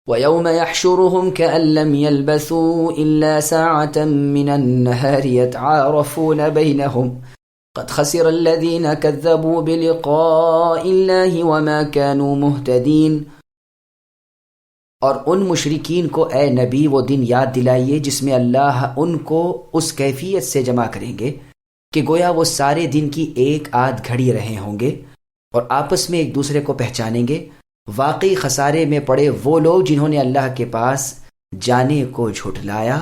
وَيَوْمَ يَحْشُرُهُمْ كَأَن لَّمْ يَلْبَثُوا إِلَّا سَاعَةً مِّنَ النَّهَارِ يَتَعَارَفُونَ بَيْنَهُمْ قَدْ خَسِرَ الَّذِينَ كَذَّبُوا بِلِقَاءِ اللَّهِ وَمَا كَانُوا مُهْتَدِينَ۔ اور ان مشرکین کو اے نبی وہ دن یاد دلائیے جس میں اللہ ان کو اس کیفیت سے جمع کریں گے کہ گویا وہ سارے دن کی ایک آدھ گھڑی رہے ہوں گے، اور آپس میں ایک دوسرے کو پہچانیں گے۔ واقعی خسارے میں پڑے وہ لوگ جنہوں نے اللہ کے پاس جانے کو جھٹلایا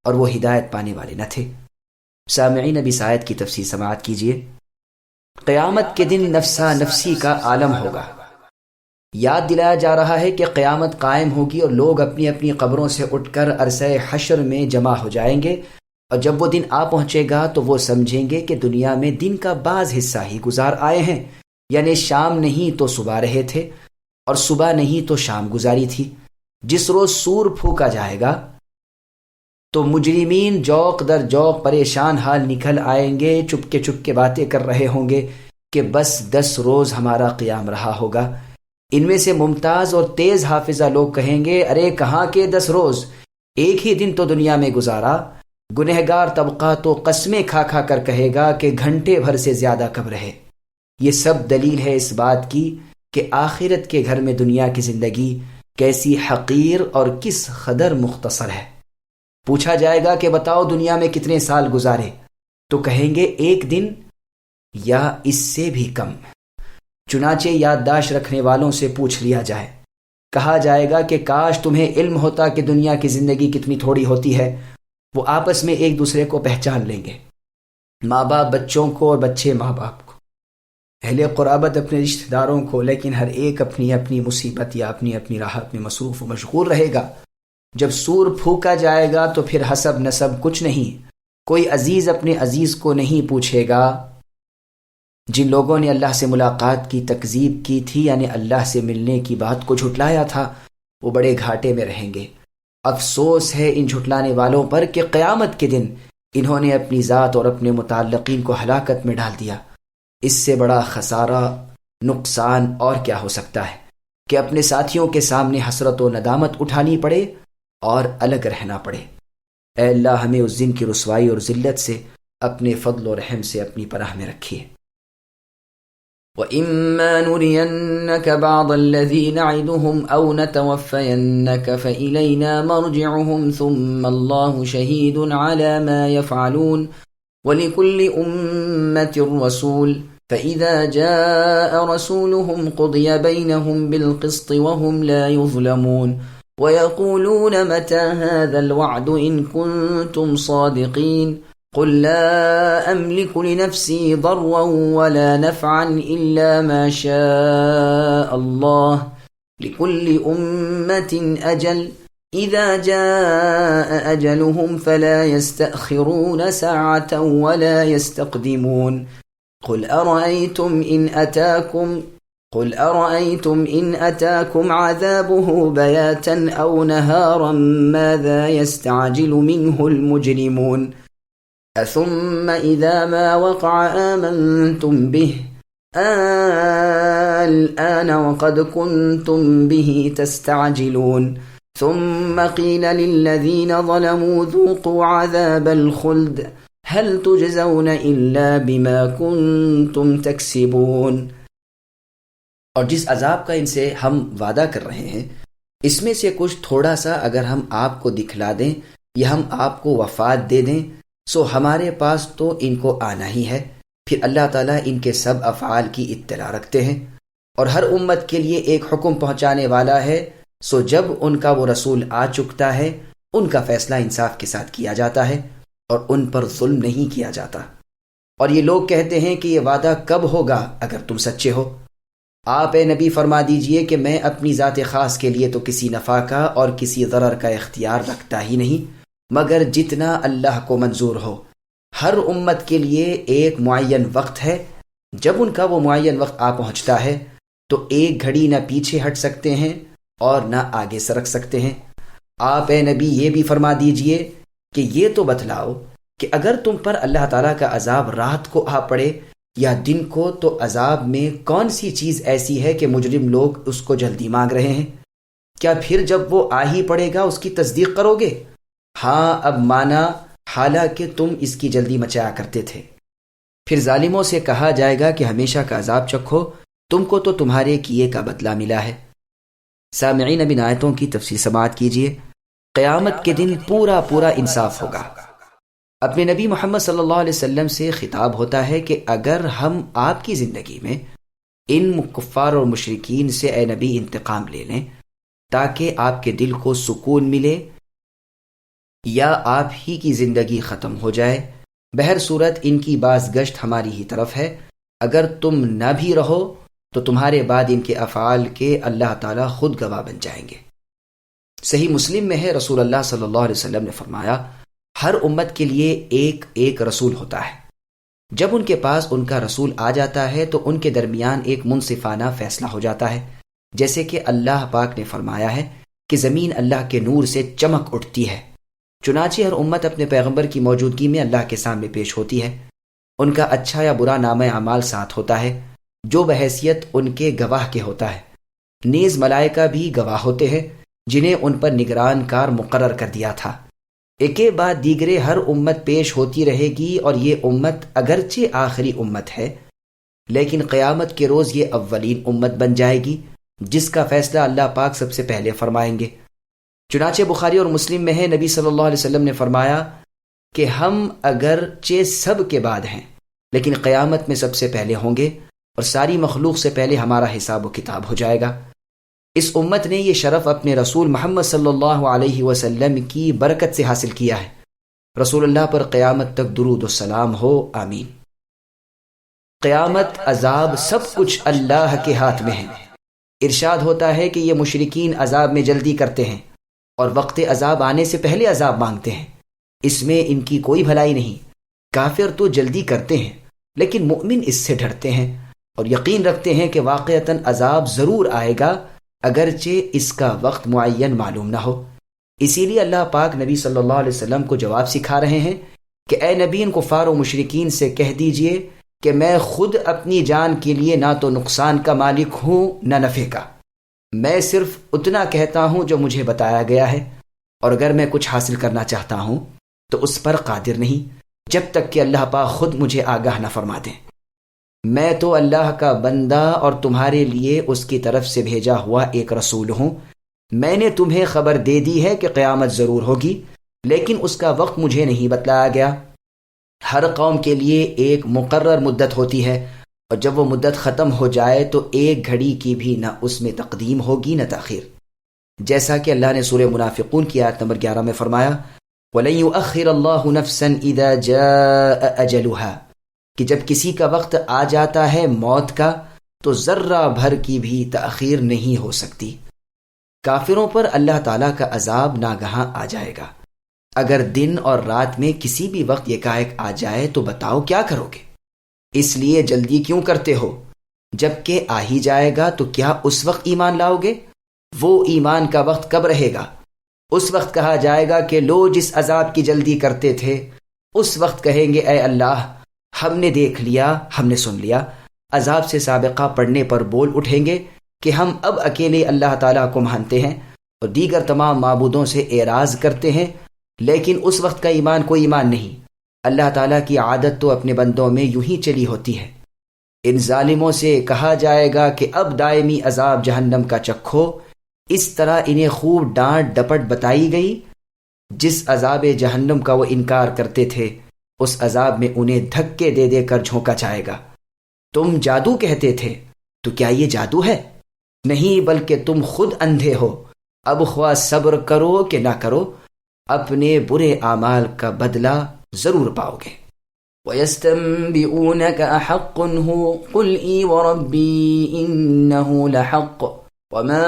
اور وہ ہدایت پانے والے نہ تھے۔ سامعین، ابھی اس آیت کی تفسیر سماعت کیجیے۔ قیامت کے دن نفسا نفسی کا عالم ہوگا۔ یاد دلایا جا رہا ہے کہ قیامت قائم ہوگی اور لوگ اپنی اپنی قبروں سے اٹھ کر عرصہ حشر میں جمع ہو جائیں گے، اور جب وہ دن آ پہنچے گا تو وہ سمجھیں گے کہ دنیا میں دن کا بعض حصہ ہی گزار آئے ہیں، یعنی شام نہیں تو صبح رہے تھے اور صبح نہیں تو شام گزاری تھی۔ جس روز سور پھونکا جائے گا تو مجرمین جوق در جوق پریشان حال نکل آئیں گے، چپ کے باتیں کر رہے ہوں گے کہ بس 10 روز ہمارا قیام رہا ہوگا۔ ان میں سے ممتاز اور تیز حافظہ لوگ کہیں گے، ارے کہاں کے 10 روز، ایک ہی دن تو دنیا میں گزارا۔ گنہگار طبقہ تو قسمیں کھا کھا کر کہے گا کہ گھنٹے بھر سے زیادہ کب رہے۔ یہ سب دلیل ہے اس بات کی کہ آخرت کے گھر میں دنیا کی زندگی کیسی حقیر اور کس قدر مختصر ہے۔ پوچھا جائے گا کہ بتاؤ دنیا میں کتنے سال گزارے، تو کہیں گے ایک دن یا اس سے بھی کم۔ چنانچہ یادداشت رکھنے والوں سے پوچھ لیا جائے، کہا جائے گا کہ کاش تمہیں علم ہوتا کہ دنیا کی زندگی کتنی تھوڑی ہوتی ہے۔ وہ آپس میں ایک دوسرے کو پہچان لیں گے، ماں باپ بچوں کو اور بچے ماں باپ کو، اہل قرابت اپنے رشتہ داروں کو، لیکن ہر ایک اپنی اپنی مصیبت یا اپنی اپنی راحت میں مصروف و مشغول رہے گا۔ جب سور پھونکا جائے گا تو پھر حسب نسب کچھ نہیں، کوئی عزیز اپنے عزیز کو نہیں پوچھے گا۔ جن لوگوں نے اللہ سے ملاقات کی تکذیب کی تھی، یعنی اللہ سے ملنے کی بات کو جھٹلایا تھا، وہ بڑے گھاٹے میں رہیں گے۔ افسوس ہے ان جھٹلانے والوں پر کہ قیامت کے دن انہوں نے اپنی ذات اور اپنے متعلقین کو ہلاکت میں ڈال دیا۔ اس سے بڑا خسارہ، نقصان اور کیا ہو سکتا ہے کہ اپنے ساتھیوں کے سامنے حسرت و ندامت اٹھانی پڑے اور الگ رہنا پڑے۔ اے اللہ ہمیں اس دن کی رسوائی اور ذلت سے اپنے فضل و رحم سے اپنی پناہ میں رکھیے۔ وَإِمَّا نُرِيَنَّكَ بَعْضَ الَّذِي نَعِدُهُمْ أَوْ نَتَوَفَّيَنَّكَ فَإِلَيْنَا مَرْجِعُهُمْ ثُمَّ اللَّهُ شَهِيدٌ عَلَى مَا يَفْعَلُونَ وَلِكُلِّ أُمَّةٍ رَّسُولٌ فَإِذَا جَاءَ رَسُولُهُمْ قُضِيَ بَيْنَهُمْ بِالْقِسْطِ وَهُمْ لَا يُظْلَمُونَ وَيَقُولُونَ مَتَى هَذَا الْوَعْدُ إِن كُنتُمْ صَادِقِينَ قل لا أملك لنفسي ضرا ولا نفعا إلا ما شاء الله لكل أمة أجل إذا جاء أجلهم فلا يستأخرون ساعة ولا يستقدمون قل أرأيتم إن أتاكم عذابه بياتا أو نهارا ماذا يستعجل منه المجرمون ثم إذا ما وقع آمنتم به الآن وقد كنتم به تستعجلون ثم قيل للذين ظلموا ذوقوا عذاب الخلد هل تجزون إلا بما كنتم تكسبون۔ اور جس عذاب کا ان سے ہم وعدہ کر رہے ہیں، اس میں سے کچھ تھوڑا سا اگر ہم آپ کو دکھلا دیں یا ہم آپ کو وفات دے دیں سو ہمارے پاس تو ان کو آنا ہی ہے۔ پھر اللہ تعالیٰ ان کے سب افعال کی اطلاع رکھتے ہیں، اور ہر امت کے لیے ایک حکم پہنچانے والا ہے، سو جب ان کا وہ رسول آ چکتا ہے ان کا فیصلہ انصاف کے ساتھ کیا جاتا ہے اور ان پر ظلم نہیں کیا جاتا۔ اور یہ لوگ کہتے ہیں کہ یہ وعدہ کب ہوگا اگر تم سچے ہو؟ آپ اے نبی فرما دیجئے کہ میں اپنی ذات خاص کے لیے تو کسی نفع کا اور کسی ضرر کا اختیار رکھتا ہی نہیں مگر جتنا اللہ کو منظور ہو۔ ہر امت کے لیے ایک معین وقت ہے، جب ان کا وہ معین وقت آ پہنچتا ہے تو ایک گھڑی نہ پیچھے ہٹ سکتے ہیں اور نہ آگے سرک سکتے ہیں۔ آپ اے نبی یہ بھی فرما دیجئے کہ یہ تو بتلاؤ کہ اگر تم پر اللہ تعالیٰ کا عذاب رات کو آ پڑے یا دن کو تو عذاب میں کون سی چیز ایسی ہے کہ مجرم لوگ اس کو جلدی مانگ رہے ہیں؟ کیا پھر جب وہ آ ہی پڑے گا اس کی تصدیق کرو گے؟ ہاں اب مانا، حالانکہ تم اس کی جلدی مچایا کرتے تھے۔ پھر ظالموں سے کہا جائے گا کہ ہمیشہ کا عذاب چکھو، تم کو تو تمہارے کیے کا بدلہ ملا ہے۔ سامعین، اب ان آیتوں کی تفصیل سماعت کیجیے۔ قیامت کے دن پورا انصاف ہوگا۔ اپنے نبی محمد صلی اللہ علیہ وسلم سے خطاب ہوتا ہے کہ اگر ہم آپ کی زندگی میں ان کفار اور مشرکین سے اے نبی انتقام لے لیں تاکہ آپ کے دل کو سکون ملے، یا آپ ہی کی زندگی ختم ہو جائے، بہر صورت ان کی باز گشت ہماری ہی طرف ہے۔ اگر تم نہ بھی رہو تو تمہارے بعد ان کے افعال کے اللہ تعالیٰ خود گواہ بن جائیں گے۔ صحیح مسلم میں ہے، رسول اللہ صلی اللہ علیہ وسلم نے فرمایا، ہر امت کے لیے ایک رسول ہوتا ہے۔ جب ان کے پاس ان کا رسول آ جاتا ہے تو ان کے درمیان ایک منصفانہ فیصلہ ہو جاتا ہے، جیسے کہ اللہ پاک نے فرمایا ہے کہ زمین اللہ کے نور سے چمک اٹھتی ہے۔ چنانچہ ہر امت اپنے پیغمبر کی موجودگی میں اللہ کے سامنے پیش ہوتی ہے۔ ان کا اچھا یا برا نامہ اعمال ساتھ ہوتا ہے جو بحیثیت ان کے گواہ کے ہوتا ہے۔ نیز ملائکہ بھی گواہ ہوتے ہیں جنہیں ان پر نگران کار مقرر کر دیا تھا۔ ایک بعد دیگرے ہر امت پیش ہوتی رہے گی، اور یہ امت اگرچہ آخری امت ہے لیکن قیامت کے روز یہ اولین امت بن جائے گی جس کا فیصلہ اللہ پاک سب سے پہلے فرمائیں گے۔ چنانچہ بخاری اور مسلم میں ہے، نبی صلی اللہ علیہ وسلم نے فرمایا کہ ہم اگرچہ سب کے بعد ہیں لیکن قیامت میں سب سے پہلے ہوں گے اور ساری مخلوق سے پہلے ہمارا حساب و کتاب ہو جائے گا۔ اس امت نے یہ شرف اپنے رسول محمد صلی اللہ علیہ وسلم کی برکت سے حاصل کیا ہے۔ رسول اللہ پر قیامت تک درود و سلام ہو، آمین۔ قیامت، عذاب، سب کچھ اللہ کے ہاتھ میں ہے۔ ارشاد ہوتا ہے کہ یہ مشرکین عذاب میں جلدی کرتے ہیں اور وقت عذاب آنے سے پہلے عذاب مانگتے ہیں، اس میں ان کی کوئی بھلائی نہیں۔ کافر تو جلدی کرتے ہیں لیکن مؤمن اس سے ڈرتے ہیں اور یقین رکھتے ہیں کہ واقعتاً عذاب ضرور آئے گا اگرچہ اس کا وقت معین معلوم نہ ہو۔ اسی لیے اللہ پاک نبی صلی اللہ علیہ وسلم کو جواب سکھا رہے ہیں کہ اے نبی، ان کفار و مشرکین سے کہہ دیجئے کہ میں خود اپنی جان کے لیے نہ تو نقصان کا مالک ہوں نہ نفع کا، میں صرف اتنا کہتا ہوں جو مجھے بتایا گیا ہے، اور اگر میں کچھ حاصل کرنا چاہتا ہوں تو اس پر قادر نہیں جب تک کہ اللہ پاک خود مجھے آگاہ نہ فرما دیں۔ میں تو اللہ کا بندہ اور تمہارے لیے اس کی طرف سے بھیجا ہوا ایک رسول ہوں۔ میں نے تمہیں خبر دے دی ہے کہ قیامت ضرور ہوگی، لیکن اس کا وقت مجھے نہیں بتلایا گیا۔ ہر قوم کے لیے ایک مقرر مدت ہوتی ہے، اور جب وہ مدت ختم ہو جائے تو ایک گھڑی کی بھی نہ اس میں تقدیم ہوگی نہ تاخیر، جیسا کہ اللہ نے سورہ منافقون کی آیت نمبر 11 میں فرمایا، وَلَن يُؤَخِّرَ اللَّهُ نَفْسًا إِذَا جَاءَ أَجَلُهَا، کہ جب کسی کا وقت آ جاتا ہے موت کا تو ذرہ بھر کی بھی تاخیر نہیں ہو سکتی۔ کافروں پر اللہ تعالیٰ کا عذاب ناگہاں آ جائے گا۔ اگر دن اور رات میں کسی بھی وقت یکایک آ جائے تو بتاؤ کیا کرو گے؟ اس لیے جلدی کیوں کرتے ہو؟ جب کہ آ ہی جائے گا تو کیا اس وقت ایمان لاؤ گے؟ وہ ایمان کا وقت کب رہے گا؟ اس وقت کہا جائے گا کہ لو جس عذاب کی جلدی کرتے تھے۔ اس وقت کہیں گے اے اللہ، ہم نے دیکھ لیا، ہم نے سن لیا۔ عذاب سے سابقہ پڑنے پر بول اٹھیں گے کہ ہم اب اکیلے اللہ تعالیٰ کو مانتے ہیں اور دیگر تمام معبودوں سے اعراض کرتے ہیں، لیکن اس وقت کا ایمان کوئی ایمان نہیں۔ اللہ تعالیٰ کی عادت تو اپنے بندوں میں یوں ہی چلی ہوتی ہے۔ ان ظالموں سے کہا جائے گا کہ اب دائمی عذاب جہنم کا چکھو۔ اس طرح انہیں خوب ڈانٹ ڈپٹ بتائی گئی۔ جس عذاب جہنم کا وہ انکار کرتے تھے اس عذاب میں انہیں دھکے دے دے کر جھونکا جائے گا۔ تم جادو کہتے تھے، تو کیا یہ جادو ہے؟ نہیں، بلکہ تم خود اندھے ہو۔ اب خواہ صبر کرو کہ نہ کرو، اپنے برے اعمال کا بدلہ ضرور پاؤ گے۔ وَيَسْتَنبِئُونَكَ أَحَقٌّ هُوَ قُلْ إِي وَرَبِّي إِنَّهُ لَحَقٌّ وَمَا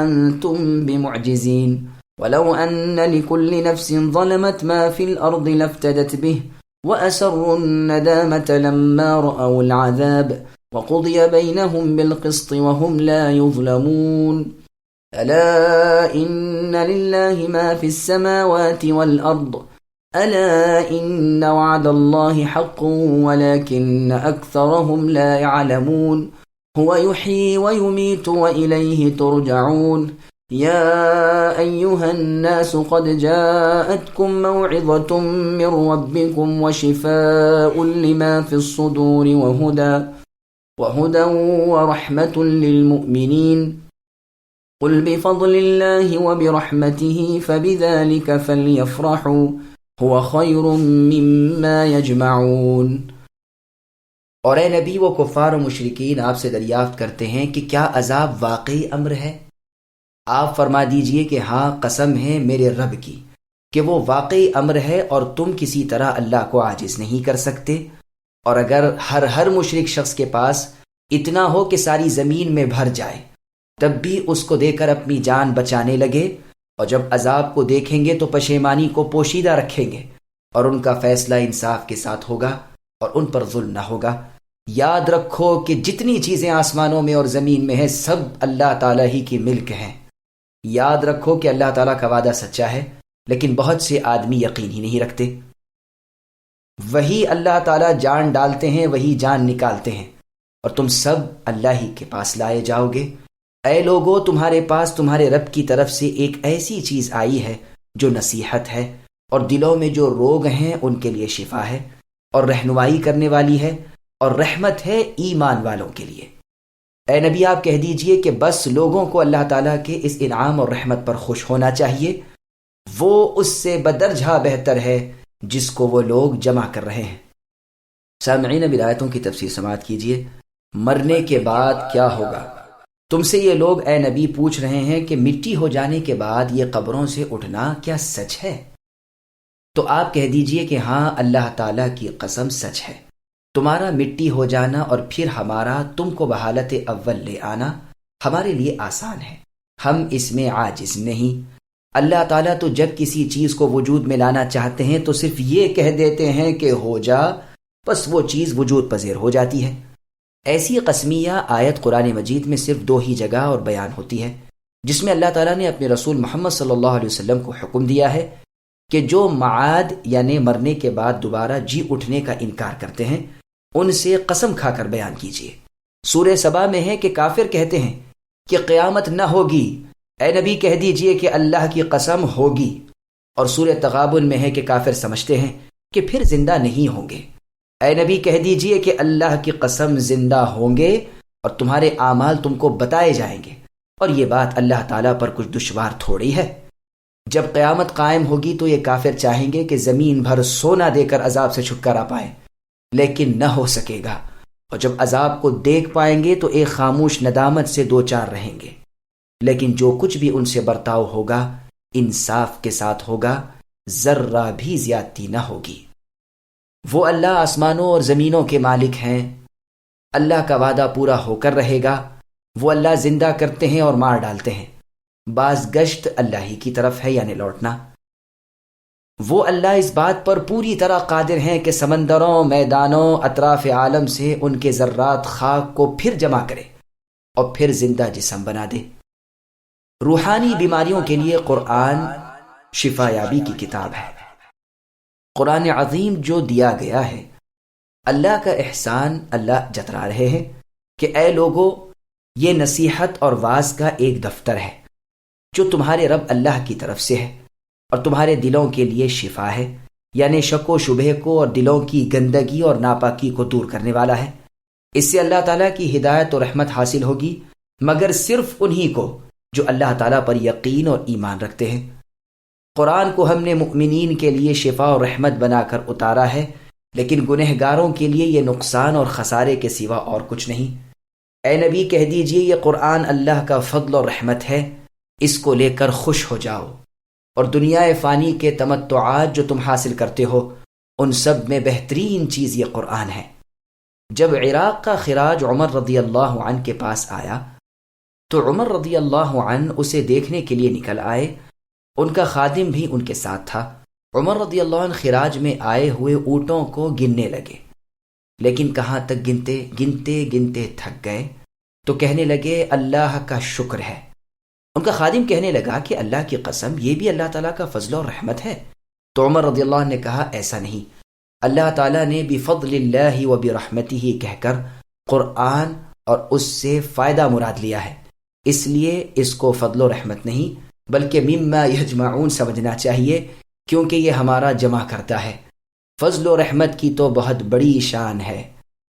أَنْتُمْ بِمُعْجِزِينَ وَلَوْ أَنَّ لِكُلِّ نَفْسٍ ظَلَمَتْ مَا فِي الْأَرْضِ لَافْتَدَتْ بِهِ وَأَسَرُّوا النَّدَامَةَ لَمَّا رَأَوُا الْعَذَابَ وَقُضِيَ بَيْنَهُم بِالْقِسْطِ وَهُمْ لَا يُظْلَمُونَ أَلَا إِنَّ لِلَّهِ مَا فِي السَّمَاوَاتِ وَالْأَرْضِ أَلَا إِنَّ وَعْدَ اللَّهِ حَقٌّ وَلَكِنَّ أَكْثَرَهُمْ لَا يَعْلَمُونَ هُوَ يُحْيِي وَيُمِيتُ وَإِلَيْهِ تُرْجَعُونَ يا أيها الناس قد جاءتكم موعظة من ربكم وشفاء لما في الصدور وهدى ورحمة للمؤمنين قل بفضل الله وبرحمته فبذلك فليفرحوا هو خير مما يجمعون۔ اور اے نبی، وہ کفار و مشرکین آپ سے دریافت کرتے ہیں کہ کیا عذاب واقعی امر ہے؟ آپ فرما دیجئے کہ ہاں، قسم ہے میرے رب کی کہ وہ واقعی امر ہے اور تم کسی طرح اللہ کو عاجز نہیں کر سکتے۔ اور اگر ہر مشرک شخص کے پاس اتنا ہو کہ ساری زمین میں بھر جائے، تب بھی اس کو دے کر اپنی جان بچانے لگے، اور جب عذاب کو دیکھیں گے تو پشیمانی کو پوشیدہ رکھیں گے، اور ان کا فیصلہ انصاف کے ساتھ ہوگا اور ان پر ظلم نہ ہوگا۔ یاد رکھو کہ جتنی چیزیں آسمانوں میں اور زمین میں ہیں، سب اللہ تعالیٰ ہی کی ملک ہیں۔ یاد رکھو کہ اللہ تعالیٰ کا وعدہ سچا ہے، لیکن بہت سے آدمی یقین ہی نہیں رکھتے۔ وہی اللہ تعالیٰ جان ڈالتے ہیں، وہی جان نکالتے ہیں، اور تم سب اللہ ہی کے پاس لائے جاؤ گے۔ اے لوگو، تمہارے پاس تمہارے رب کی طرف سے ایک ایسی چیز آئی ہے جو نصیحت ہے، اور دلوں میں جو روگ ہیں ان کے لیے شفا ہے، اور رہنمائی کرنے والی ہے، اور رحمت ہے ایمان والوں کے لیے۔ اے نبی، آپ کہہ دیجئے کہ بس لوگوں کو اللہ تعالیٰ کے اس انعام اور رحمت پر خوش ہونا چاہیے، وہ اس سے بدرجہ بہتر ہے جس کو وہ لوگ جمع کر رہے ہیں۔ سامعین، اب آیتوں کی تفسیر سماعت کیجئے۔ مرنے کے بعد کیا ہوگا؟ تم سے یہ لوگ اے نبی پوچھ رہے ہیں کہ مٹی ہو جانے کے بعد یہ قبروں سے اٹھنا کیا سچ ہے؟ تو آپ کہہ دیجئے کہ ہاں، اللہ تعالیٰ کی قسم سچ ہے۔ تمہارا مٹی ہو جانا اور پھر ہمارا تم کو بحالت اول لے آنا ہمارے لیے آسان ہے، ہم اس میں عاجز نہیں۔ اللہ تعالیٰ تو جب کسی چیز کو وجود میں لانا چاہتے ہیں تو صرف یہ کہہ دیتے ہیں کہ ہو جا، بس وہ چیز وجود پذیر ہو جاتی ہے۔ ایسی قسمیہ آیت قرآن مجید میں صرف 2 ہی جگہ اور بیان ہوتی ہے، جس میں اللہ تعالیٰ نے اپنے رسول محمد صلی اللہ علیہ وسلم کو حکم دیا ہے کہ جو معاد یعنی مرنے کے بعد دوبارہ جی اٹھنے کا انکار کرتے ہیں، ان سے قسم کھا کر بیان کیجیے۔ سورہ سبا میں ہے کہ کافر کہتے ہیں کہ قیامت نہ ہوگی، اے نبی کہہ دیجئے کہ اللہ کی قسم ہوگی۔ اور سورہ تغابن میں ہے کہ کافر سمجھتے ہیں کہ پھر زندہ نہیں ہوں گے، اے نبی کہہ دیجئے کہ اللہ کی قسم زندہ ہوں گے اور تمہارے اعمال تم کو بتائے جائیں گے، اور یہ بات اللہ تعالیٰ پر کچھ دشوار تھوڑی ہے۔ جب قیامت قائم ہوگی تو یہ کافر چاہیں گے کہ زمین بھر سونا دے کر عذاب سے چھٹکارا پائیں، لیکن نہ ہو سکے گا، اور جب عذاب کو دیکھ پائیں گے تو ایک خاموش ندامت سے 2-4 رہیں گے۔ لیکن جو کچھ بھی ان سے برتاؤ ہوگا انصاف کے ساتھ ہوگا، ذرہ بھی زیادتی نہ ہوگی۔ وہ اللہ آسمانوں اور زمینوں کے مالک ہیں، اللہ کا وعدہ پورا ہو کر رہے گا۔ وہ اللہ زندہ کرتے ہیں اور مار ڈالتے ہیں، باز گشت اللہ ہی کی طرف ہے، یعنی لوٹنا۔ وہ اللہ اس بات پر پوری طرح قادر ہیں کہ سمندروں، میدانوں، اطراف عالم سے ان کے ذرات خاک کو پھر جمع کرے اور پھر زندہ جسم بنا دے۔ روحانی بیماریوں کے لیے قرآن شفا یابی کی کتاب ہے۔ قرآن عظیم جو دیا گیا ہے، اللہ کا احسان اللہ جتلا رہے ہیں کہ اے لوگو، یہ نصیحت اور واعظ کا ایک دفتر ہے جو تمہارے رب اللہ کی طرف سے ہے، اور تمہارے دلوں کے لیے شفا ہے، یعنی شک و شبہ کو اور دلوں کی گندگی اور ناپاکی کو دور کرنے والا ہے۔ اس سے اللہ تعالیٰ کی ہدایت اور رحمت حاصل ہوگی، مگر صرف انہی کو جو اللہ تعالیٰ پر یقین اور ایمان رکھتے ہیں۔ قرآن کو ہم نے مؤمنین کے لیے شفا اور رحمت بنا کر اتارا ہے، لیکن گنہگاروں کے لیے یہ نقصان اور خسارے کے سوا اور کچھ نہیں۔ اے نبی کہہ دیجئے یہ قرآن اللہ کا فضل اور رحمت ہے، اس کو لے کر خوش ہو جاؤ، اور دنیا فانی کے تمتعات جو تم حاصل کرتے ہو ان سب میں بہترین چیز یہ قرآن ہے۔ جب عراق کا خراج عمر رضی اللہ عنہ کے پاس آیا تو عمر رضی اللہ عنہ اسے دیکھنے کے لیے نکل آئے، ان کا خادم بھی ان کے ساتھ تھا۔ عمر رضی اللہ عنہ خراج میں آئے ہوئے اونٹوں کو گننے لگے، لیکن کہاں تک گنتے گنتے گنتے تھک گئے تو کہنے لگے اللہ کا شکر ہے۔ ان کا خادم کہنے لگا کہ اللہ کی قسم یہ بھی اللہ تعالیٰ کا فضل اور رحمت ہے۔ تو عمر رضی اللہ عنہ نے کہا ایسا نہیں، اللہ تعالیٰ نے بفضل اللہ و برحمتہ کہہ کر قرآن اور اس سے فائدہ مراد لیا ہے، اس لیے اس کو فضل و رحمت نہیں بلکہ مما یجمعون سمجھنا چاہیے، کیونکہ یہ ہمارا جمع کرتا ہے۔ فضل و رحمت کی تو بہت بڑی شان ہے۔